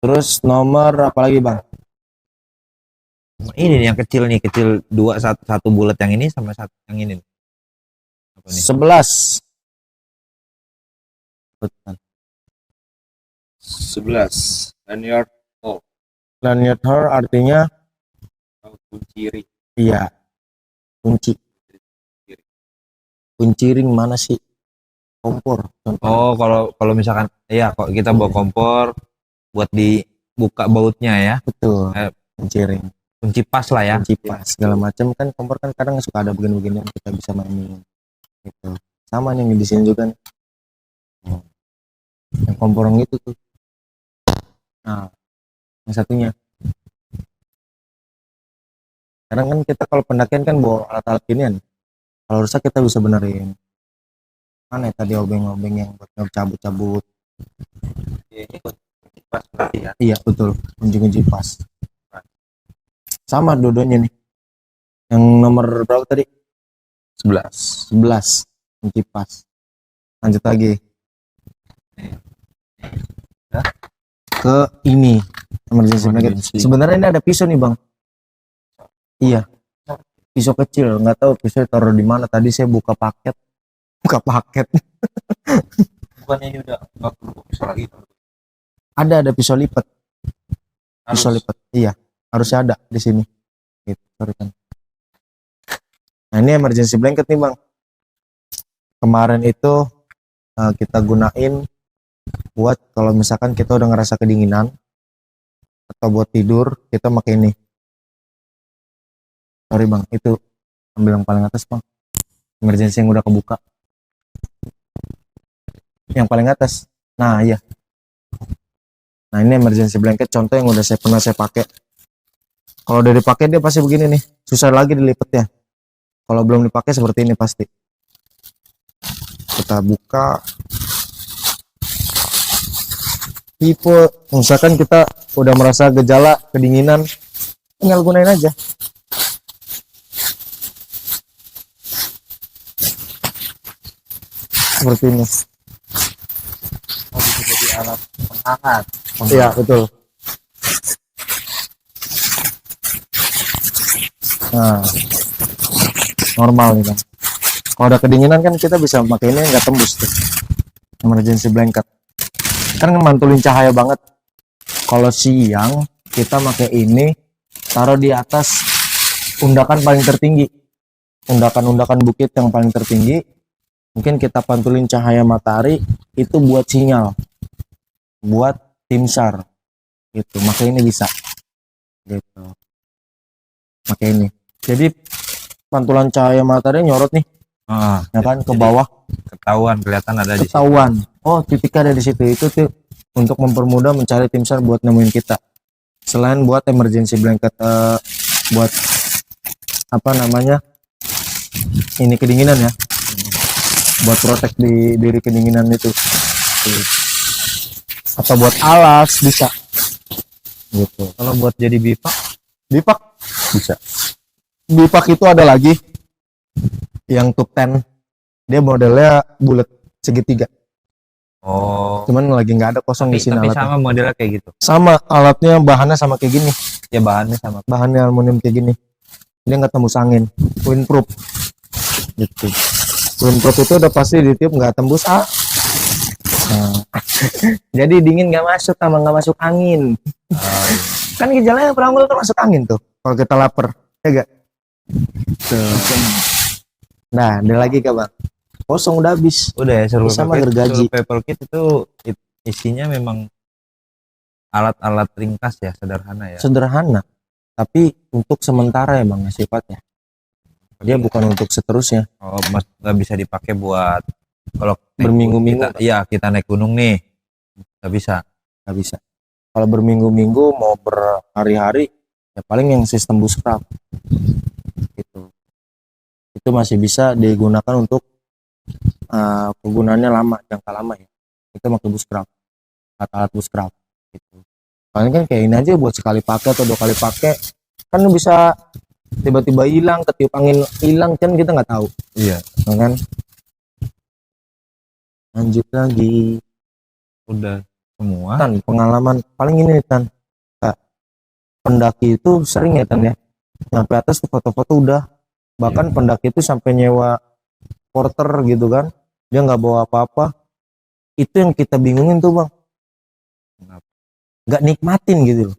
Terus nomor apa lagi, Bang? Ini nih yang kecil nih, kecil dua satu bulat yang ini sama satu yang ini. Apa nih? 11. Betul. 11. Lanyard Lanyard her artinya kunci ring. iya, kunci. Kunci ring mana sih? Kompor. Contoh. Oh, kalau misalkan iya kok kita bawa kompor buat dibuka bautnya ya. Betul. Eh. Kunci ring. Kunci pas lah ya. Kunci pas segala macam kan kompor kan kadang suka ada begini-begini yang kita bisa mainin. Gitu. Sama nih yang di sini juga nih. Yang kompor yang itu tuh. Nah, yang satunya. Kadang kan kita kalau pendakian kan bawa alat-alat ginian. Kalau rusak kita bisa benerin. Mana ya tadi obeng-obeng yang buat cabut-cabut. Ini kunci pas berarti ya. Iya betul, kunci-kunci pas. Sama dua-duanya nih. Yang nomor berapa tadi? 11. 11 kunci pas. Lanjut lagi. Ke ini emergency blanket. Sebenarnya ini ada pisau nih bang. Iya. Pisau kecil, nggak tahu pisau taruh di mana. Tadi saya buka paket. Bukannya ini udah nggak perlu pisau lagi. Ada pisau lipat. Pisau Harus. lipat. Iya, harusnya ada di sini. Gitu, sorry kan. Nah, ini emergency blanket nih, Bang. Kemarin itu kita gunain buat kalau misalkan kita udah ngerasa kedinginan atau buat tidur, kita pakai ini. Sorry, Bang, itu ambil yang paling atas, Bang. Emergency yang udah kebuka. Yang paling atas. Nah, iya. Nah, ini emergency blanket contoh yang udah pernah saya pakai. Kalau udah dipakai dia pasti begini nih, susah lagi dilipetnya. Kalau belum dipakai seperti ini pasti. Kita buka. Tipe, misalkan kita udah merasa gejala kedinginan, tinggal gunain aja. Seperti ini. Oh, bisa jadi alat penghangat. Iya, betul. Nah, normal nih kan. Kalau udah kedinginan kan kita bisa pakai ini nggak tembus tuh. Emergency blanket. Kan mantulin cahaya banget. Kalau siang kita pakai ini, taruh di atas undakan paling tertinggi, undakan bukit yang paling tertinggi, mungkin kita pantulin cahaya matahari itu buat sinyal, buat tim SAR gitu. Makanya ini bisa gitu, makanya ini jadi pantulan cahaya matahari nyorot nih ya kan ke jadi bawah, ketahuan, kelihatan ada di situ. ketahuan oh titiknya ada di situ. Itu tuh untuk mempermudah mencari tim SAR buat nemuin kita, selain buat emergency blanket, buat apa namanya ini kedinginan ya, buat protek di diri kedinginan itu, atau buat alas bisa gitu. Kalau buat jadi bipak Bipak bisa. Bipak itu ada lagi yang tube 10, dia modelnya bulat segitiga, cuman lagi nggak ada kosong di sini tapi alatnya. sama modelnya kayak gitu Sama alatnya, bahannya sama kayak gini, ya, bahannya sama. bahannya aluminium kayak gini, dia nggak tembus angin, windproof gitu. Windproof itu udah pasti ditiup nggak tembus nah. Jadi dingin nggak masuk sama nggak masuk angin. Kan gejalanya peranggul tuh masuk angin tuh kalau kita lapar ya gak tuh. Nah ada lagi kak bang, kosong udah habis. Udah ya, Sama gergaji. survival kit itu isinya memang alat-alat ringkas ya, sederhana ya. Sederhana tapi untuk sementara ya bang sifatnya, dia bukan untuk seterusnya. Nggak bisa dipakai buat kalau Berminggu-minggu kita naik gunung nih, nggak bisa. nggak bisa. Kalau berminggu-minggu mau berhari-hari ya paling yang sistem bushcraft gitu, itu masih bisa digunakan untuk kegunaannya lama, jangka lama ya, itu pakai bushcraft, alat bushcraft gitu. Paling kan kayak ini aja buat sekali pakai atau 2 kali pakai, kan bisa tiba-tiba hilang, ketiup angin hilang kan kita nggak tahu. Iya. Kan lanjut lagi. Udah semua. Tan, pengalaman paling ini nih, Tan. Kak, pendaki itu sering ya Tan ya, sampai atas tuh foto-foto udah, bahkan pendaki itu sampai nyewa porter gitu kan, dia nggak bawa apa-apa. Itu yang kita bingungin tuh bang, nggak nikmatin gitu loh.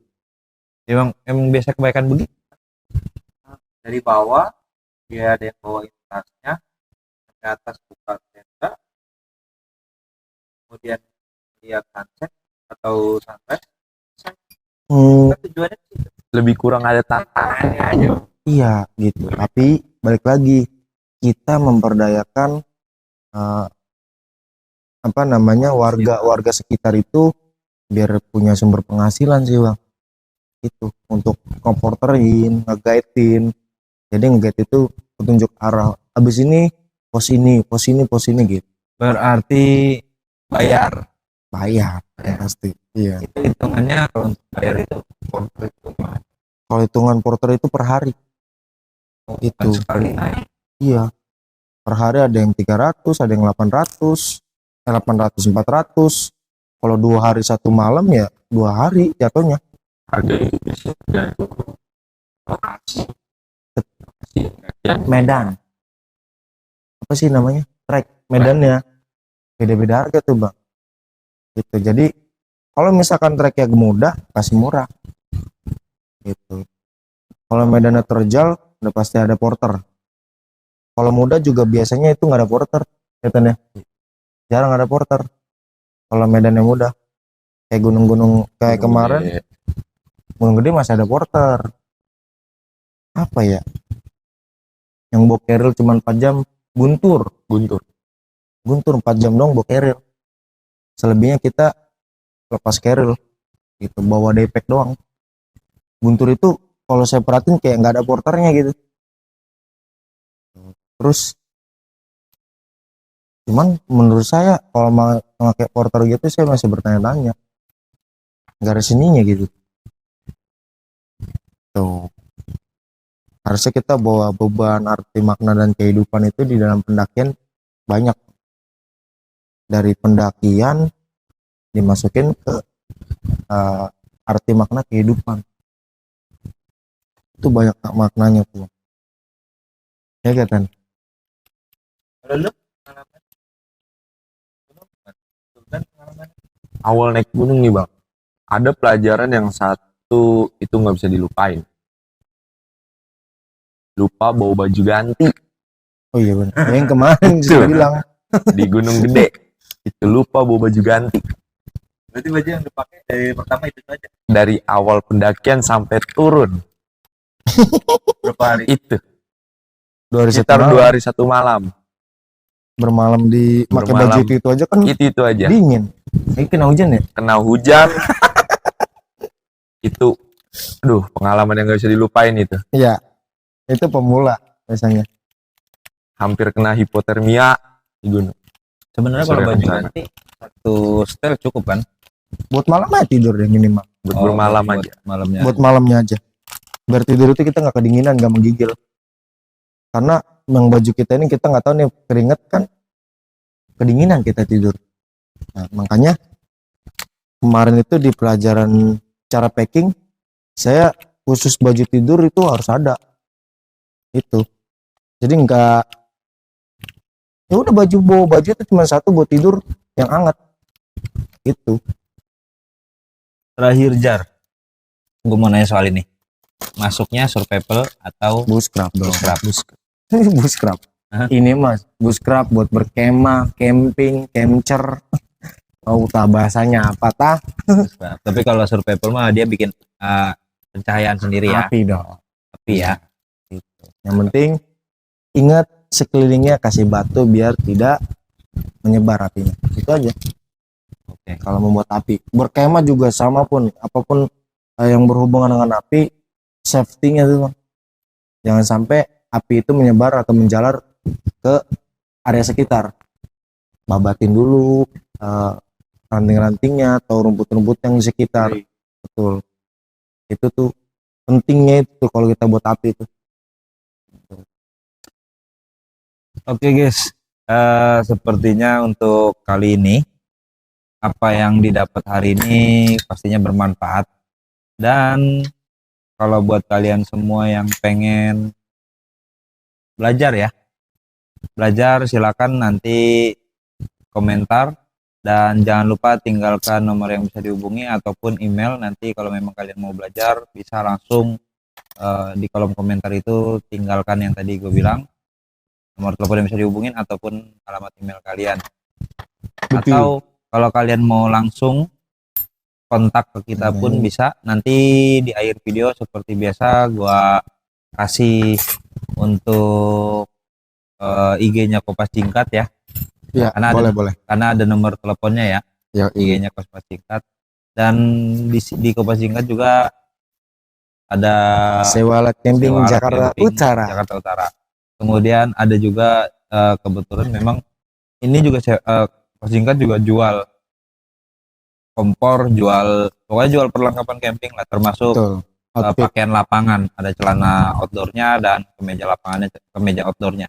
Emang biasa kebaikan begitu. Dari bawah dia ada yang bawa tasnya, ke atas buka tenda, kemudian lihat sunset atau sunrise. Tujuannya sih lebih kurang ada tantangannya aja. Iya gitu, tapi balik lagi kita memperdayakan apa namanya warga sekitar itu biar punya sumber penghasilan sih bang, itu untuk komporterin, nge-guide-in. Jadi nge-guide itu petunjuk arah, abis ini pos ini gitu. Berarti bayar Bayar ya pasti. Iya, itu hitungannya. Kalau untuk bayar itu porter itu gimana? kalau hitungan porter itu per hari itu Kan sekali naik. iya, per hari ada yang 300, ada yang 800, 400. Kalau 2 hari 1 malam ya 2 hari jatuhnya. Harga itu bisa tergantung lokasi. Medan apa sih namanya, trek medannya beda-beda harga tuh bang gitu. Jadi kalau misalkan treknya mudah pasti murah gitu, kalau medannya terjal udah pasti ada porter. Kalau mudah juga biasanya itu nggak ada porter katanya, jarang ada porter kalau medannya mudah. Kayak gunung-gunung kayak kemarin Gunung Gede masih ada porter. Apa ya yang bawa keril cuma 4 jam, Guntur 4 jam dong bawa keril, selebihnya kita lepas keril gitu, bawa daypack doang. Guntur itu kalau saya perhatiin kayak nggak ada porternya gitu. Terus cuman menurut saya kalau pakai porter gitu saya masih bertanya-tanya, nggak ada seninya gitu tuh. Harusnya kita bawa beban, arti, makna, dan kehidupan itu di dalam pendakian banyak. Dari pendakian dimasukin ke arti makna kehidupan. Itu banyak maknanya tuh. Ya kan? Awal naik gunung nih bang, ada pelajaran yang satu itu nggak bisa dilupain. lupa bawa baju ganti Oh iya benar. Yang kemarin sudah bilang. di Gunung Gede. Itu lupa bawa baju ganti. Berarti baju yang dipakai dari pertama itu aja. Dari awal pendakian sampai turun. Berapa hari? Itu. 2 hari Sekitar 2 malam. hari 1 malam. Bermalam di pakai Bermalam. baju itu aja kan Itu aja. dingin. Ini kena hujan ya? Kena hujan. Itu. Aduh, pengalaman yang gak bisa dilupain itu. Iya. Itu pemula biasanya. Hampir kena hipotermia di gunung. Sebenarnya kalau Sore baju rencana. ganti satu setel cukup kan? Buat malam aja tidur deh minimal. Buat bermalam buat aja. Malamnya. Buat malamnya aja. Biar tidur itu kita nggak kedinginan, nggak menggigil. Karena yang baju kita ini kita nggak tahu nih keringet kan kedinginan kita tidur. Nah, makanya kemarin itu di pelajaran cara packing saya khusus baju tidur itu harus ada. Itu. Jadi nggak ya udah bawa baju itu cuma satu buat tidur yang hangat. Itu. Terakhir Jar, gue mau nanya soal ini. Masuknya survival atau Bushcraft dong. Bushcraft. Bushcraft. Hah? Ini mas, bushcraft buat berkemah, camping, camper. Oh, tak bahasanya apa tah? Bushcraft. Tapi kalau survival mah dia bikin pencahayaan sendiri ya. Api dong. Api ya. Yang penting ingat sekelilingnya kasih batu biar tidak menyebar apinya. Itu aja. Oke. Kalau membuat api, berkemah juga sama pun, apapun yang berhubungan dengan api, safety-nya tuh, Bang. Jangan sampai api itu menyebar atau menjalar ke area sekitar. Babatin dulu ranting-rantingnya atau rumput-rumput yang di sekitar. Betul. Itu tuh pentingnya itu kalau kita buat api itu. Oke guys, sepertinya untuk kali ini apa yang didapat hari ini pastinya bermanfaat. Dan kalau buat kalian semua yang pengen belajar ya, belajar silakan nanti komentar dan jangan lupa tinggalkan nomor yang bisa dihubungi ataupun email. Nanti kalau memang kalian mau belajar bisa langsung di kolom komentar itu tinggalkan yang tadi gue bilang, nomor telepon yang bisa dihubungin ataupun alamat email kalian. Atau kalau kalian mau langsung kontak ke kita pun bisa. Nanti di akhir video seperti biasa gua kasih untuk IG-nya Kopas Singkat ya. Ya, Karena boleh. Karena ada nomor teleponnya ya. Ya, IG-nya Kopas Singkat. Dan di Kopas Singkat juga ada sewa alat camping sewa alat Jakarta camping Utara. Jakarta Utara. Kemudian ada juga kebetulan memang ini juga Kopas Singkat juga jual kompor, pokoknya jual perlengkapan camping lah, termasuk Betul. Outfit. pakaian lapangan, ada celana outdoornya dan kemeja lapangannya, kemeja outdoornya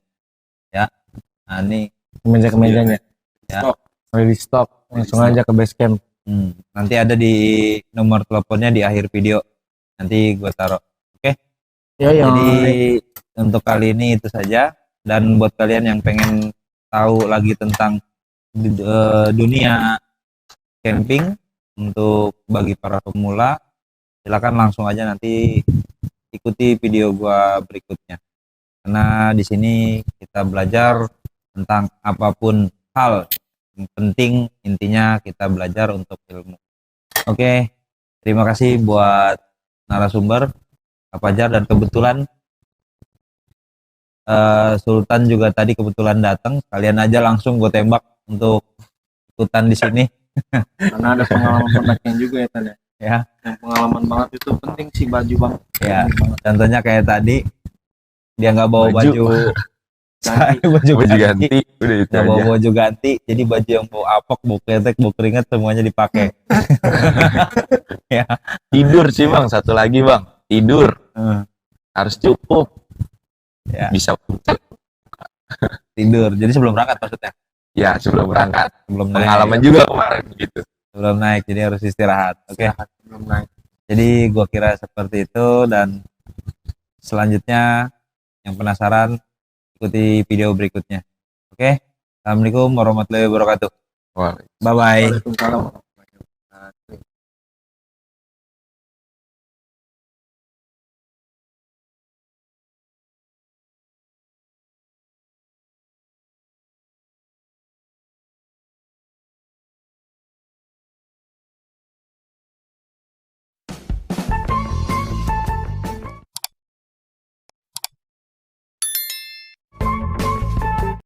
ya. Nah ini Kemeja-kemejanya. Ya. Ready stock. Langsung aja ke base camp. nanti ada di nomor teleponnya di akhir video, nanti gue taruh. Ya, Jadi untuk kali ini itu saja, dan buat kalian yang pengen tahu lagi tentang dunia camping untuk bagi para pemula, silakan langsung aja nanti ikuti video gua berikutnya. Karena di sini kita belajar tentang apapun hal, yang penting intinya kita belajar untuk ilmu. Oke, terima kasih buat narasumber Kak Fajar, dan kebetulan Sultan juga tadi kebetulan datang, kalian aja langsung gue tembak untuk ikutan di sini. Karena ada pengalaman pendakian juga ya Tan. Ya. Yang pengalaman banget itu penting sih baju Bang. Ya, contohnya kayak tadi dia nggak bawa baju Baju ganti udah itu nggak bawa aja. baju ganti, jadi baju yang bau apok, bau ketek, bau keringat semuanya dipakai. Ya. Tidur sih Bang, satu lagi Bang, tidur harus cukup. Ya. Bisa Tidur, jadi sebelum berangkat maksudnya, ya sebelum berangkat. sebelum Pengalaman naik, juga kemarin gitu. sebelum naik, jadi harus istirahat. Oke. Belum naik. Jadi gua kira seperti itu, dan selanjutnya yang penasaran ikuti video berikutnya. Oke. Assalamualaikum warahmatullahi wabarakatuh. Wah. Bye bye. Waalaikumsalam.